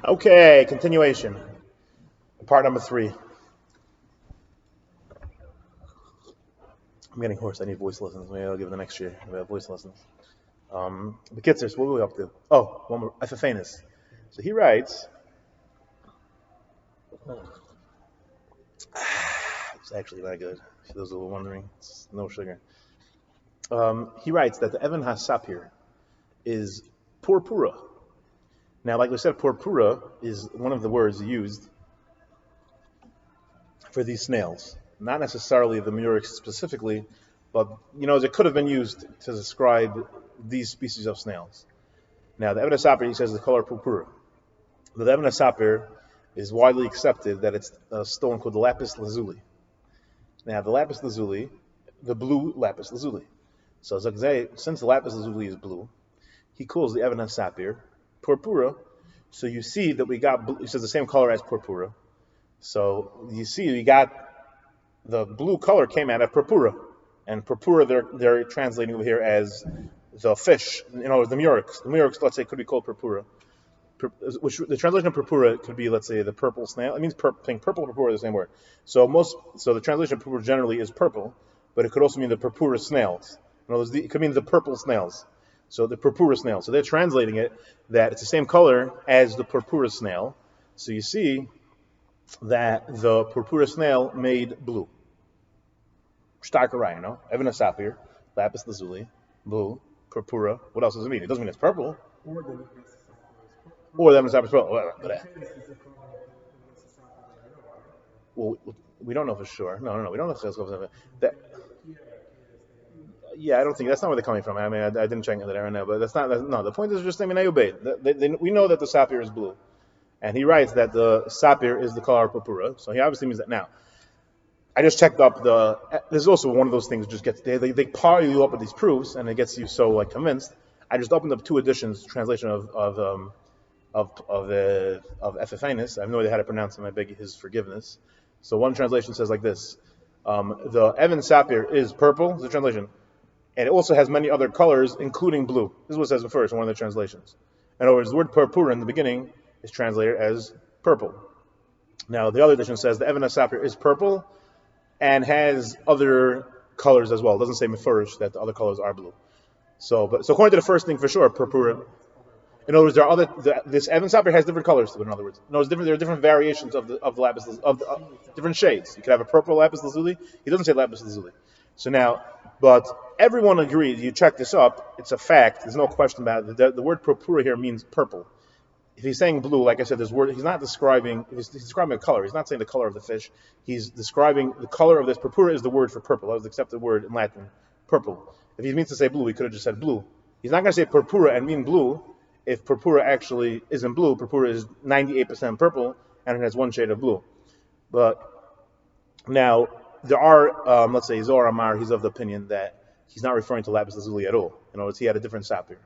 Okay, continuation. Part number 3. I'm getting hoarse. I need voice lessons. Maybe I'll give it the next year. We have voice lessons. The Kitzers, what were we up to? Oh, one more. Epiphanes. So he writes. It's actually not good. For those who were wondering, it's no sugar. He writes that the Evan HaSapir is purpura. Now, like we said, purpura is one of the words used for these snails. Not necessarily the Murex specifically, but it could have been used to describe these species of snails. Now, the Evan HaSapir, he says, the color purpura. The Evan HaSapir is widely accepted that it's a stone called the lapis lazuli. Now, the lapis lazuli, the blue lapis lazuli. So, since the lapis lazuli is blue, he calls the Evan HaSapir purpura. So you see that we got, he says the same color as purpura. So you see we got the blue color came out of purpura. And purpura they're translating over here as the fish, the murex. The murex, let's say, could be called purpura. Which the translation of purpura could be, let's say, the purple snail. It means purple, purpura is the same word. So the translation of purpura generally is purple, but it could also mean the purpura snails. In other words, it could mean the purple snails. So the purpura snail. So they're translating it that it's the same color as the purpura snail. So you see that the purpura snail made blue. Starker, Evan HaSapir, lapis lazuli, blue, purpura. What else does it mean? It doesn't mean it's purple. Or the Evan HaSapir is purple. Well, we don't know for sure. No. We don't know that. Yeah, I don't think that's not where they're coming from. I mean, I didn't check into that right now, but that's not. No, the point is just, we know that the sapir is blue, and he writes that the sapir is the color of purpura. So he obviously means that. Now, I just checked up this is also one of those things. Just gets they pile you up with these proofs, and it gets you so convinced. I just opened up 2 editions translation of Epiphanes. I have no idea how to pronounce him. I beg his forgiveness. So one translation says like this: the Evan sapir is purple. Is the translation. And it also has many other colors, including blue. This is what it says first in one of the translations. In other words, the word purpura in the beginning is translated as purple. Now, the other edition says the Evan HaSapir is purple and has other colors as well. It doesn't say mefurish that the other colors are blue. So according to the first thing, for sure, purpura. In other words, this Evan HaSapir has different colors to it. In other words, there are different variations of the lapis different shades. You could have a purple lapis lazuli. He doesn't say lapis lazuli. So now, but everyone agrees. You check this up; it's a fact. There's no question about it. The word purpura here means purple. If he's saying blue, like I said, he's not describing. He's describing a color. He's not saying the color of the fish. He's describing the color of this. Purpura is the word for purple. That was the accepted word in Latin, purple. If he means to say blue, he could have just said blue. He's not going to say purpura and mean blue. If purpura actually isn't blue, purpura is 98% purple and it has one shade of blue. But now, there are, let's say, Zohar Amar, he's of the opinion that he's not referring to lapis lazuli at all. In other words, he had a different sapir.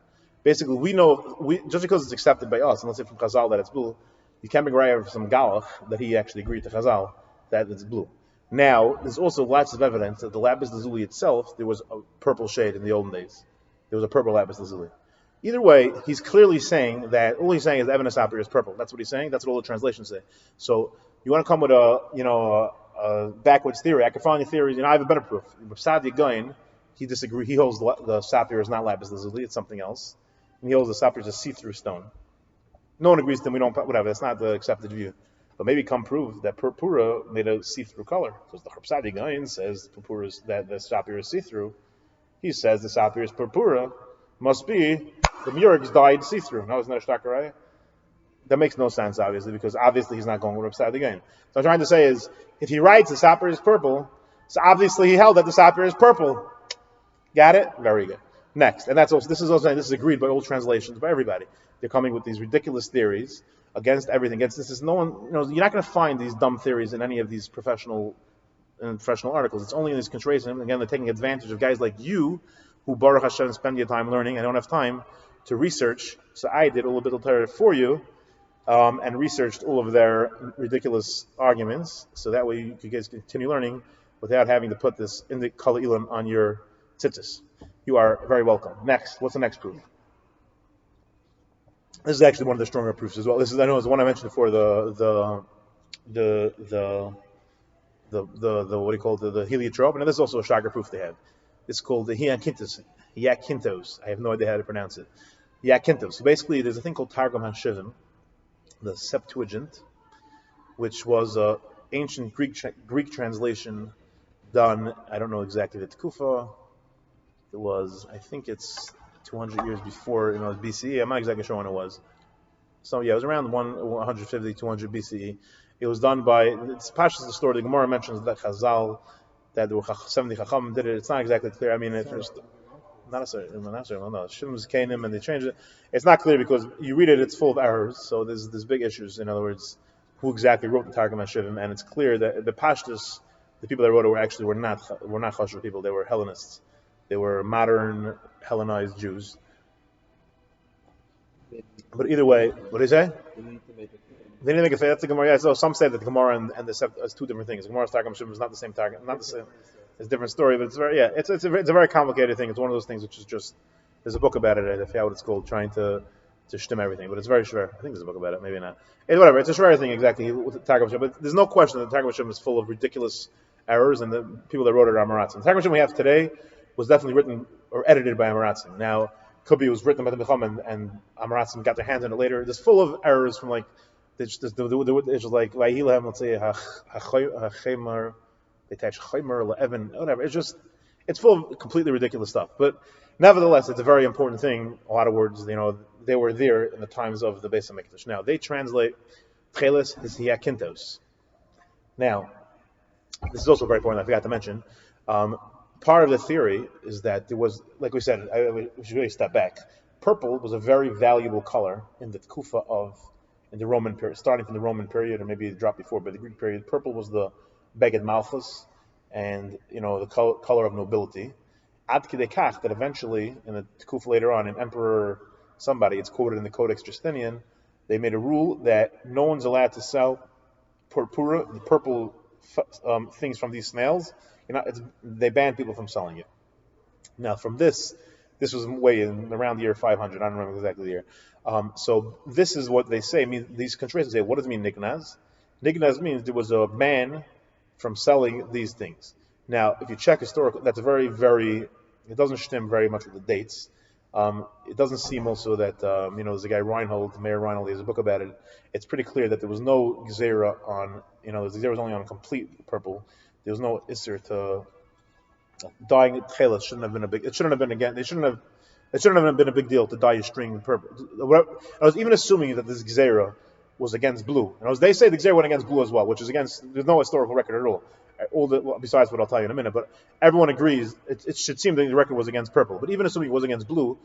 Basically, we know, just because it's accepted by us, and let's say from Chazal that it's blue, you can't bring raya from some Galach that he actually agreed to Chazal that it's blue. Now, there's also lots of evidence that the lapis lazuli itself, there was a purple shade in the olden days. There was a purple lapis lazuli. Either way, he's clearly saying that, all he's saying is Evan HaSapir is purple. That's what he's saying. That's what all the translations say. So, you want to come with a backwards theory. I can find the theories. I have a better proof. Sadi Gain, he disagrees. He holds the sapir is not lapis lazuli; it's something else. And he holds the sapir is a see-through stone. No one agrees with him. We don't. Whatever. That's not the accepted view. But maybe come prove that purpura made a see-through color. Because the Sadi Gain says that the sapir is see-through. He says the sapir is purpura. Must be the murex dyed see-through. No, it's not a shtakaraya. That makes no sense, obviously, because obviously he's not going with upside the game. So I'm trying to say is, if he writes the sapir is purple, so obviously he held that the sapir is purple. Got it? Very good. Next, and this is agreed by all translations, by everybody. They're coming with these ridiculous theories against everything. Against this is no one. You're not going to find these dumb theories in any of these professional articles. It's only in these contrarian. Again, they're taking advantage of guys like you, who Baruch Hashem spend your time learning. I don't have time to research, so I did a little bit of Torah for you. And researched all of their ridiculous arguments, so that way you guys continue learning without having to put this in the Kala Ilam on your tzitzis. You are very welcome. Next, what's the next proof? This is actually one of the stronger proofs as well. This is, I know, it's the one I mentioned before, the what do you call it, the heliotrope, and this is also a shocker proof they have. It's called the Iakintos. I have no idea how to pronounce it. Iakintos. So basically, there's a thing called Targum HaShivim, the Septuagint, which was a ancient Greek translation done. I don't know exactly the Tekufa. It was, I think it's 200 years before, BCE. I'm not exactly sure when it was. So yeah, it was around 150, 200 BCE. It was done by, it's Pashas the story. The Gemara mentions that Chazal, that there were 70 Chacham did it. It's not exactly clear. I mean, it's just not necessarily. No, Shimon was Canaan, and they changed it. It's not clear because you read it; it's full of errors. So there's big issues. In other words, who exactly wrote the Targum HaShivim? And it's clear that the Pashtus, the people that wrote it, were not Chashur people. They were Hellenists. They were modern Hellenized Jews. But either way, what do you say? They didn't make it. That's the Gemara. Yeah, so some say that the Gemara and the Sept is two different things. The Gemara's Targum HaShivim is not the same Targum, not the same. It's a different story, but it's a very complicated thing. It's one of those things which is just, there's a book about it. I forget what it's called, trying to shtim everything, but it's very shver. I think there's a book about it, maybe not. Whatever, it's a shver thing exactly with the Targum HaShivim. But there's no question that the Targum HaShivim is full of ridiculous errors, and the people that wrote it are Amaratzim. The Targum HaShivim we have today was definitely written or edited by Amaratzim. Now, could be it was written by the Mecham and Amaratzim got their hands on it later. There's full of errors from like, it's just like Vayilahem, let's say Hachemar, they attach Chaymer, Evan, whatever. It's full of completely ridiculous stuff. But nevertheless, it's a very important thing. A lot of words, they were there in the times of the Beis HaMikdash. Now, they translate Tcheles as Iakintos. Now, this is also very important, I forgot to mention. Part of the theory is that there was, like we said, we should really step back. Purple was a very valuable color in the Tkufa in the Roman period, starting from the Roman period, or maybe it dropped before, but the Greek period. Purple was the Beged Malchus, and the color of nobility. Ad Kidei Kach, that eventually, in the Tkufa later on, an emperor, somebody, it's quoted in the Codex Justinian, they made a rule that no one's allowed to sell purpura, the purple things from these snails. They banned people from selling it. Now, from this was way in around the year 500. I don't remember exactly the year. So this is what they say. I mean, these contrarians say, what does it mean, Nignaz? Nignaz means there was a ban from selling these things. Now, if you check historical, that's a very, very, it doesn't stem very much with the dates. It doesn't seem also that, there's a guy, Mayor Reinhold, he has a book about it. It's pretty clear that there was no Gzera on, the Gzera was only on complete purple. There was no Isser to dyeing Tcheles shouldn't have been a big, it shouldn't have been a big deal to dye your string purple. I was even assuming that this Gzera was against blue. And they say the Gzera went against blue as well, which is there's no historical record at all. Besides what I'll tell you in a minute, but everyone agrees it should seem that the record was against purple. But even assuming it was against blue,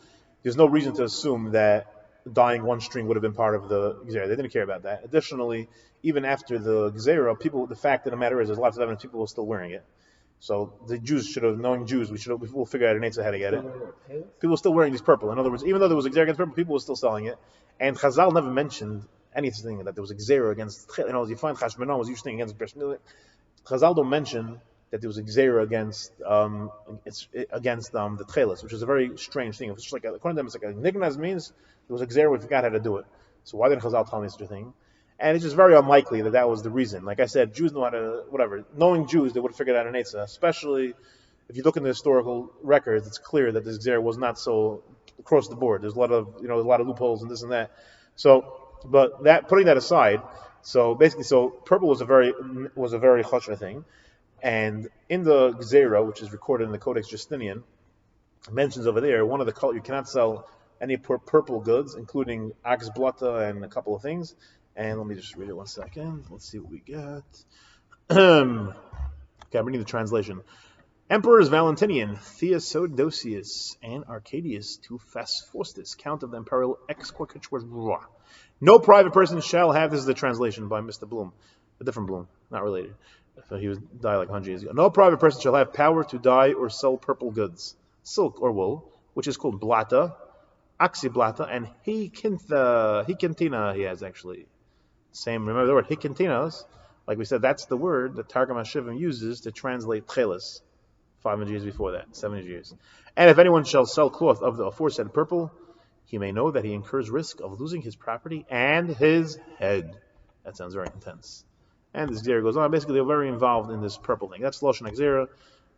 there's no reason to assume that dyeing one string would have been part of the Gzera. They didn't care about that. Additionally, even after the Gzera, the fact of the matter is there's lots of evidence people were still wearing it. So the Jews should have, knowing Jews, we'll figure out an answer how to get it. People were still wearing these purple. In other words, even though there was a Gzera against purple, people were still selling it. And Chazal never mentioned anything that there was a Gzera against, you find Chashmenon was usually against Breshmilik. Chazal don't mention that there was a Gzera against the Tcheles, which is a very strange thing. It's just like, according to them, it's like a Nignaz means there was a Gzera, we forgot how to do it. So why didn't Chazal tell me such a thing? And it's just very unlikely that was the reason. Like I said, Jews know how to, whatever. Knowing Jews, they would have figured out an Eitzah. Especially if you look in the historical records, it's clear that this Gzera was not so across the board. There's a lot of loopholes and this and that. So, but putting that aside, so basically, purple was a very chosher thing. And in the Gzera, which is recorded in the Codex Justinian, mentions over there, one of the colors, you cannot sell any purple goods, including ox blata and a couple of things. And let me just read it 1 second. Let's see what we got. Okay, I'm reading the translation. Emperors Valentinian, Theodosius, and Arcadius to Faustus, Count of the Imperial Exquarquature. No private person shall have, this is the translation by Mr. Bloom, a different Bloom, not related. So he was died like 100 years ago. No private person shall have power to dye or sell purple goods, silk or wool, which is called blata, oxyblata, and hikintina he has actually. Same, remember the word hikintinos, like we said, that's the word that Targum HaShivim uses to translate Tcheles 500 years before that, 700 years. And if anyone shall sell cloth of the aforesaid purple, he may know that he incurs risk of losing his property and his head. That sounds very intense. And this Gzera goes on. Basically, they're very involved in this purple thing. That's Lashon Gzera.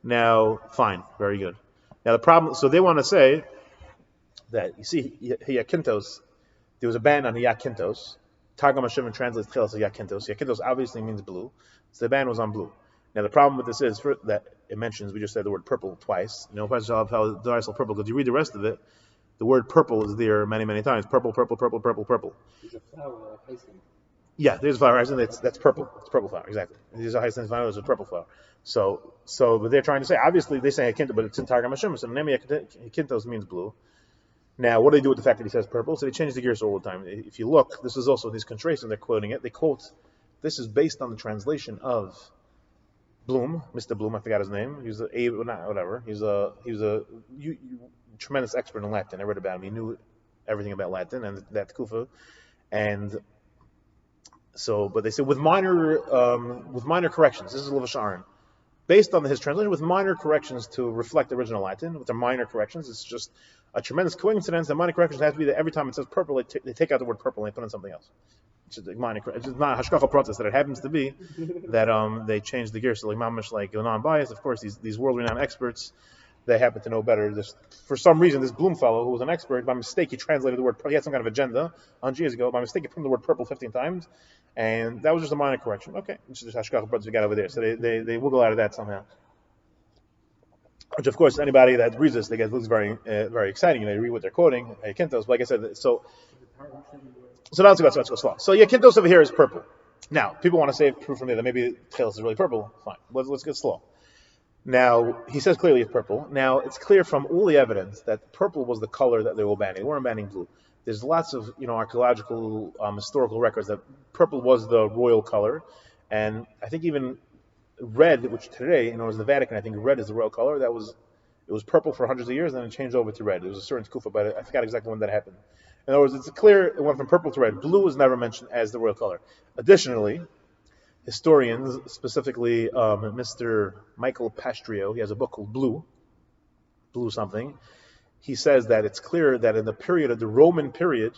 Now, fine, very good. Now the problem, so they want to say that, you see, Yakintos, there was a ban on Yakintos. Targum Hashem translates Tchelas as Yakintos. Yakintos obviously means blue, so the ban was on blue. Now the problem with this is that it mentions, we just said the word purple twice. You know, purple, because you read the rest of it, the word purple is there many, many times. Purple, purple, purple, purple, purple. There's a flower like hyacinth. Yeah, there's a flower. That's purple. It's purple flower, exactly. There's a hyacinth flower, there's a purple flower. So, but they're trying to say, obviously they say Yakintos, but it's in Targum Hashem. So the name Yakintos means blue. Now, what do they do with the fact that he says purple? So they change the gears all the time. If you look, this is also these contrasting. They're quoting it. They quote, this is based on the translation of Bloom, Mr. Bloom. I forgot his name. He's whatever. He was a tremendous expert in Latin. I read about him. He knew everything about Latin and that kufa. And so, but they say with minor corrections. This is Levash Aaron. Based on his translation, with minor corrections to reflect the original Latin, with the minor corrections, it's just a tremendous coincidence. The minor corrections have to be that every time it says purple, they take out the word purple and they put in something else. It's just not a hashkacha process that it happens to be that they change the gears. So like mamish, like non-biased. Of course, these world-renowned experts, they happen to know better. For some reason, this Bloom fellow, who was an expert, by mistake he translated the word. He had some kind of agenda 100 years ago. By mistake, he put in the word purple 15 times, and that was just a minor correction. Okay, it's just hashkacha process we got over there. So they wiggle out of that somehow. Which, of course, anybody that reads this, looks very very exciting. They read what they're quoting. Yakintos, like I said, so now let's go slow. So Yakintos over here is purple. Now, people want to say proof from there that maybe Tchelas is really purple. Fine, let's get slow. Now, he says clearly it's purple. Now, it's clear from all the evidence that purple was the color that they were banning. They weren't banning blue. There's lots of archaeological, historical records that purple was the royal color, and I think even red, which today, is the Vatican, I think red is the royal color. It was purple for hundreds of years, and then it changed over to red. It was a certain kufa, but I forgot exactly when that happened. In other words, it's clear it went from purple to red. Blue was never mentioned as the royal color. Additionally, historians, specifically Mr. Michael Pastrio, he has a book called Blue something. He says that it's clear that in the period of the Roman period,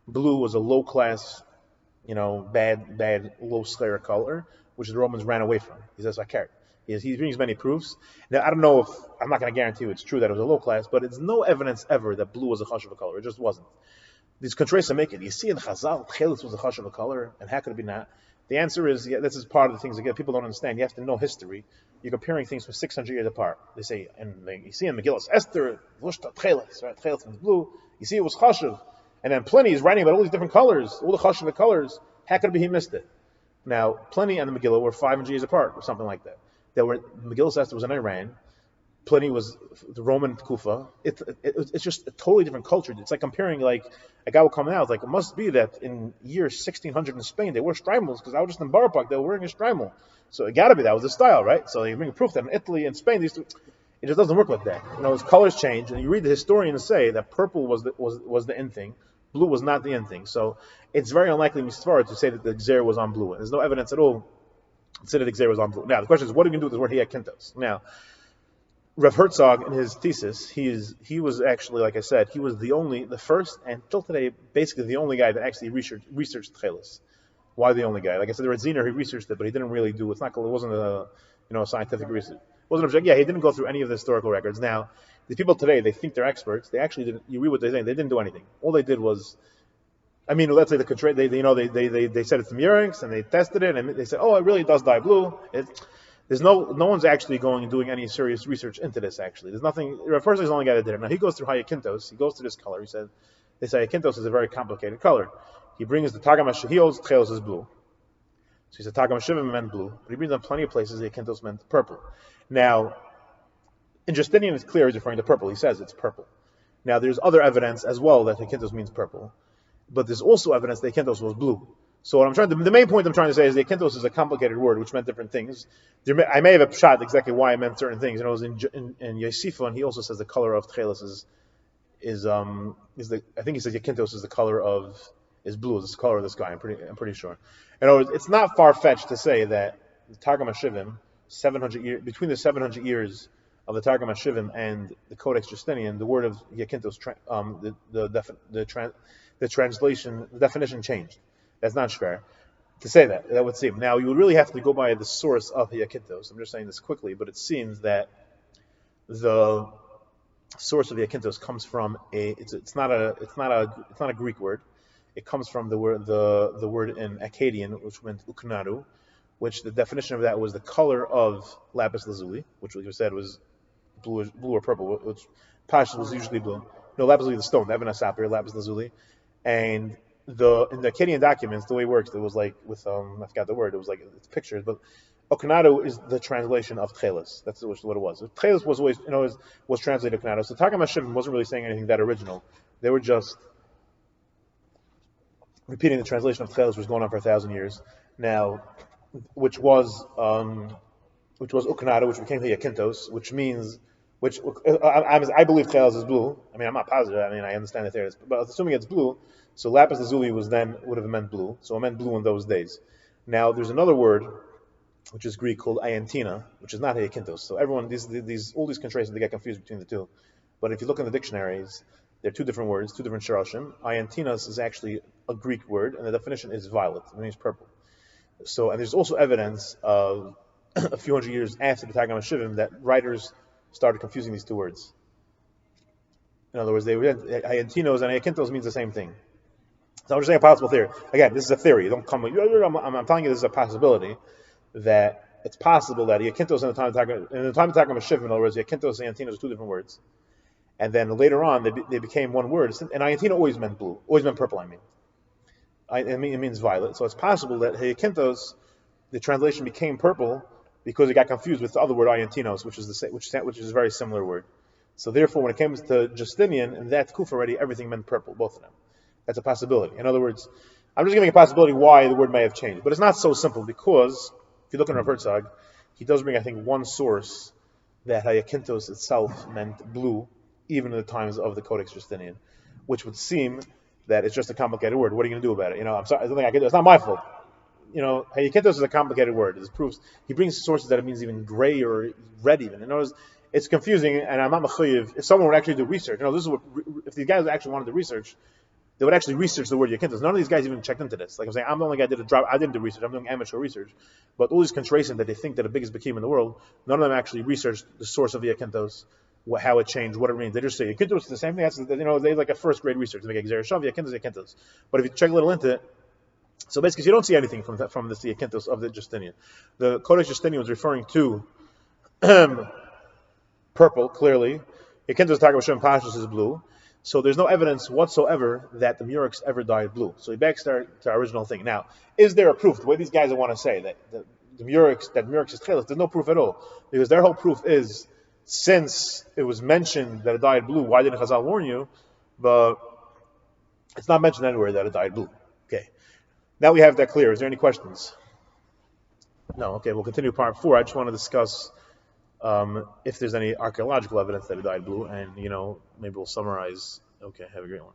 blue was a low class, bad, low slayer color, which the Romans ran away from. He says, he brings many proofs. Now, I don't know I'm not going to guarantee you it's true that it was a low class, but it's no evidence ever that blue was a chashuv color. It just wasn't. These contrasts make it. You see in Chazal, Tchelas was a chashuv color, and how could it be not? The answer is, this is part of the things that people don't understand. You have to know history. You're comparing things from 600 years apart. They say, you see in Megillah Esther, Vushta Tchelas, right? Tchelas was blue. You see it was chashuv. And then Pliny is writing about all these different colors, all the chashuv colors. How could it be he missed it? Now, Pliny and the Megillah were 500 years apart, or something like that. Megillah Esther was in Iran. Pliny was the Roman Kufa. It's just a totally different culture. It's like comparing, like, a guy will come out, like, it must be that in year 1600 in Spain, they wore streimels, because I was just in Borough Park, they were wearing a streimel. So it got to be, that was the style, right? So you bring a proof that in Italy and Spain, it just doesn't work like that. As colors change, and you read the historians say that purple was the in thing, blue was not the in thing. So it's very unlikely, Mr. to say that the Gzera was on blue. There's no evidence at all to say that the Gzera was on blue. Now, the question is, what are we going to do with this word Yakintos? Now, Rav Herzog, in his thesis, he was actually, like I said, he was the first, and till today, basically the only guy that actually researched Tchelas. Why the only guy? Like I said, there was Ziner, he researched it, but he didn't really do. It wasn't a scientific research. It wasn't object. Yeah, he didn't go through any of the historical records. Now, the people today, they think they're experts. They actually didn't. You read what they think. They didn't do anything. All they did was, let's say they said it's Murex, and they tested it, and they said, oh, it really does dye blue. There's no one's actually going and doing any serious research into this. Actually, there's nothing. First, he's the only guy that did it. Now he goes through Yakintos. He goes to this color. They say Yakintos is a very complicated color. He brings the Targum Shahil's Tchelas is blue. So he said Targum Shivim meant blue, but he brings on plenty of places Yakintos meant purple. Now, in Justinian, it's clear he's referring to purple. He says it's purple. Now, there's other evidence as well that Yakintos means purple, but there's also evidence that Yakintos was blue. So the main point I'm trying to say is Yakintos is a complicated word which meant different things. I may have a shot exactly why I meant certain things. It was in Yosifah, and he also says the color of Tchelas is I think he says Yakintos is the color is blue. It's the color of the sky. I'm pretty sure. In other words, it's not far fetched to say that the Targum Shivim, 700 years between the 700 years of the Targum HaShivim and the Codex Justinian, the word of Yakintos, the translation, the definition changed. That's not fair to say that. That would seem. Now, you would really have to go by the source of Yakintos. I'm just saying this quickly, but it seems that the source of Yakintos comes from it's not a Greek word. It comes from the word in Akkadian, which meant uknaru, which the definition of that was the color of lapis lazuli, which we said was blue or purple, which Pash was usually blue. No, lapis lazuli, the stone, the Ebon Sapir, lapis lazuli. And in the Akkadian documents, the way it works, it was like with I forgot the word. It was like it's pictures, but Oknado is the translation of Tchelis. That's what it was. Tchelis was always was translated Oknado. So Targum HaShivim wasn't really saying anything that original. They were just repeating the translation of Tchelis, which was going on for 1,000 years now, which was Uknado, which became Yakintos, which means. I believe Tchelis is blue. I mean, I'm not positive. I mean, I understand that there is, but assuming it's blue, so lapis lazuli would have meant blue. So it meant blue in those days. Now there's another word, which is Greek, called Iantina, which is not Yakintos. So everyone, all these contractions, they get confused between the two. But if you look in the dictionaries, they're two different words, two different shirashim. Iantinos is actually a Greek word, and the definition is violet. It means purple. So, and there's also evidence of a few hundred years after the Targum HaShivim that writers started confusing these two words. In other words, Iantinos and Yakintos means the same thing. So I'm just saying a possible theory. Again, this is a theory. Don't come. I'm telling you, this is a possibility that it's possible that Yakintos in the time of Targum HaShivim, in other words, Yakintos and Iantinos are two different words, and then later on they became one word. And Iantino always meant blue, always meant purple. It means violet. So it's possible that Yakintos, the translation became purple because it got confused with the other word Iantinos, which is a very similar word. So therefore, when it comes to Justinian and that Kufa already, everything meant purple, both of them. That's a possibility. In other words, I'm just giving a possibility why the word may have changed, but it's not so simple because if you look at Rav Herzog, he does bring, I think, one source that Yakintos itself meant blue, even in the times of the Codex Justinian, which would seem that it's just a complicated word. What are you going to do about it? I'm sorry, I don't think I can do it. It's not my fault. Yakintos is a complicated word. It proves he brings sources that it means even gray or red even. It's confusing, and I'm not mechuyev. If someone would actually do research, this is what if these guys actually wanted to research, they would actually research the word Yakintos. None of these guys even checked into this. Like I'm saying, I'm the only guy that did a job. I didn't do research. I'm doing amateur research. But all these contractions that they think that the biggest bekim in the world, none of them actually researched the source of the Yakintos, how it changed, what it means. They just say Yakintos is the same thing. That's they like a first grade research. They make Xerishav, Yakintos. But if you check a little into it, so basically, you don't see anything from this Yakintos of the Justinian. The Codex Justinian was referring to purple, clearly. Yakintos Targum HaShivim Pashtus is blue. So there's no evidence whatsoever that the Murex ever dyed blue. So he backs to our original thing. Now, is there a proof? The way these guys want to say that the Murex is Tchelis, there's no proof at all. Because their whole proof is, since it was mentioned that it dyed blue, why didn't Chazal warn you? But it's not mentioned anywhere that it dyed blue. Okay. Now we have that clear. Is there any questions? No. Okay, we'll continue part 4. I just want to discuss if there's any archaeological evidence that it dyed blue, and maybe we'll summarize. Okay, have a great one.